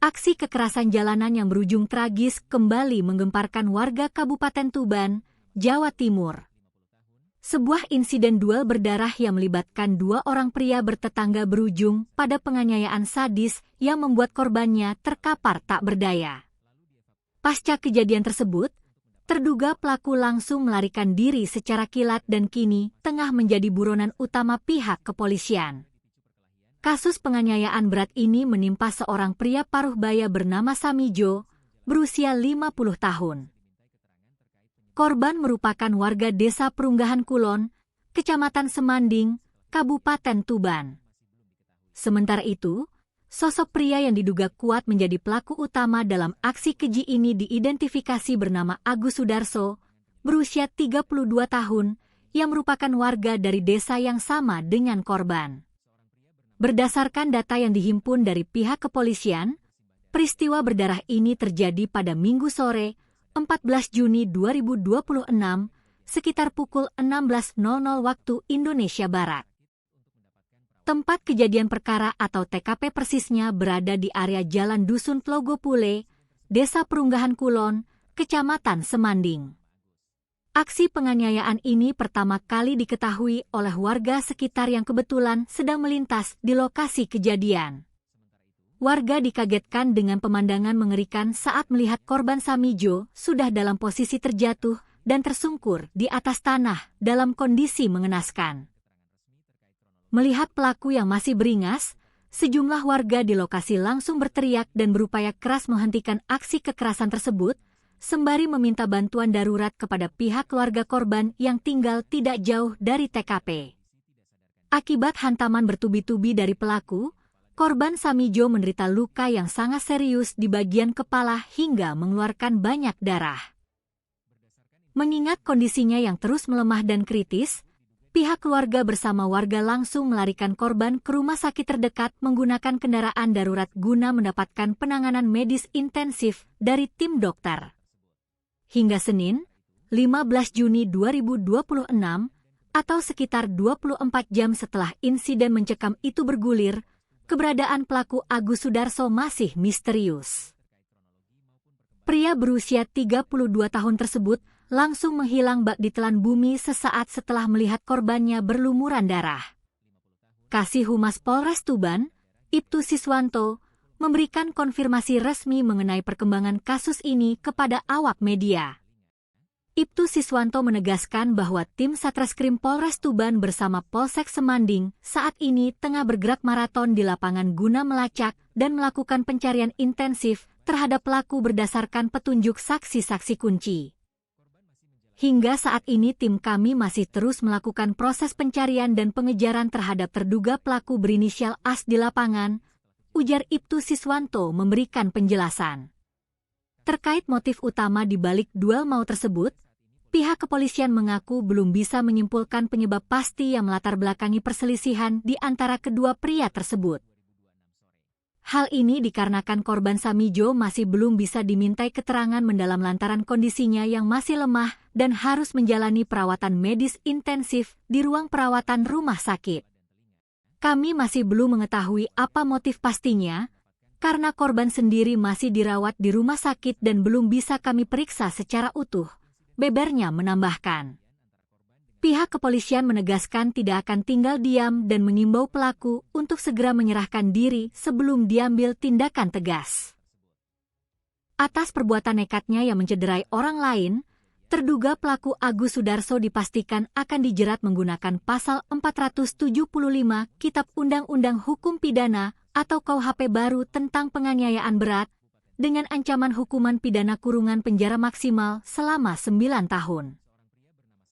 Aksi kekerasan jalanan yang berujung tragis kembali menggemparkan warga Kabupaten Tuban, Jawa Timur. Sebuah insiden duel berdarah yang melibatkan dua orang pria bertetangga berujung pada penganiayaan sadis yang membuat korbannya terkapar tak berdaya. Pasca kejadian tersebut, terduga pelaku langsung melarikan diri secara kilat dan kini tengah menjadi buronan utama pihak kepolisian. Kasus penganiayaan berat ini menimpa seorang pria paruh baya bernama Samijo, berusia 50 tahun. Korban merupakan warga Desa Perunggahan Kulon, Kecamatan Semanding, Kabupaten Tuban. Sementara itu, sosok pria yang diduga kuat menjadi pelaku utama dalam aksi keji ini diidentifikasi bernama Agus Sudarso, berusia 32 tahun, yang merupakan warga dari desa yang sama dengan korban. Berdasarkan data yang dihimpun dari pihak kepolisian, peristiwa berdarah ini terjadi pada Minggu sore, 14 Juni 2026, sekitar pukul 16.00 waktu Indonesia Barat. Tempat kejadian perkara atau TKP persisnya berada di area Jalan Dusun Tlogopule, Desa Perunggahan Kulon, Kecamatan Semanding. Aksi penganiayaan ini pertama kali diketahui oleh warga sekitar yang kebetulan sedang melintas di lokasi kejadian. Warga dikagetkan dengan pemandangan mengerikan saat melihat korban Samijo sudah dalam posisi terjatuh dan tersungkur di atas tanah dalam kondisi mengenaskan. Melihat pelaku yang masih beringas, sejumlah warga di lokasi langsung berteriak dan berupaya keras menghentikan aksi kekerasan tersebut, sembari meminta bantuan darurat kepada pihak keluarga korban yang tinggal tidak jauh dari TKP. Akibat hantaman bertubi-tubi dari pelaku, korban Samijo menderita luka yang sangat serius di bagian kepala hingga mengeluarkan banyak darah. Mengingat kondisinya yang terus melemah dan kritis, pihak keluarga bersama warga langsung melarikan korban ke rumah sakit terdekat menggunakan kendaraan darurat guna mendapatkan penanganan medis intensif dari tim dokter. Hingga Senin, 15 Juni 2026, atau sekitar 24 jam setelah insiden mencekam itu bergulir, keberadaan pelaku Agus Sudarso masih misterius. Pria berusia 32 tahun tersebut langsung menghilang bak ditelan bumi sesaat setelah melihat korbannya berlumuran darah. Kasih Humas Polres Tuban, Ibtu Siswanto, memberikan konfirmasi resmi mengenai perkembangan kasus ini kepada awak media. Ibtu Siswanto menegaskan bahwa tim Satreskrim Polres Tuban bersama Polsek Semanding saat ini tengah bergerak maraton di lapangan guna melacak dan melakukan pencarian intensif terhadap pelaku berdasarkan petunjuk saksi-saksi kunci. Hingga saat ini tim kami masih terus melakukan proses pencarian dan pengejaran terhadap terduga pelaku berinisial AS di lapangan, ujar Ibtu Siswanto memberikan penjelasan. Terkait motif utama di balik duel maut tersebut, pihak kepolisian mengaku belum bisa menyimpulkan penyebab pasti yang melatar belakangi perselisihan di antara kedua pria tersebut. Hal ini dikarenakan korban Samijo masih belum bisa dimintai keterangan mendalam lantaran kondisinya yang masih lemah dan harus menjalani perawatan medis intensif di ruang perawatan rumah sakit. Kami masih belum mengetahui apa motif pastinya, karena korban sendiri masih dirawat di rumah sakit dan belum bisa kami periksa secara utuh, bebernya menambahkan. Pihak kepolisian menegaskan tidak akan tinggal diam dan mengimbau pelaku untuk segera menyerahkan diri sebelum diambil tindakan tegas. Atas perbuatan nekatnya yang mencederai orang lain, terduga pelaku Agus Sudarso dipastikan akan dijerat menggunakan pasal 475 Kitab Undang-Undang Hukum Pidana atau KUHP baru tentang penganiayaan berat dengan ancaman hukuman pidana kurungan penjara maksimal selama 9 tahun.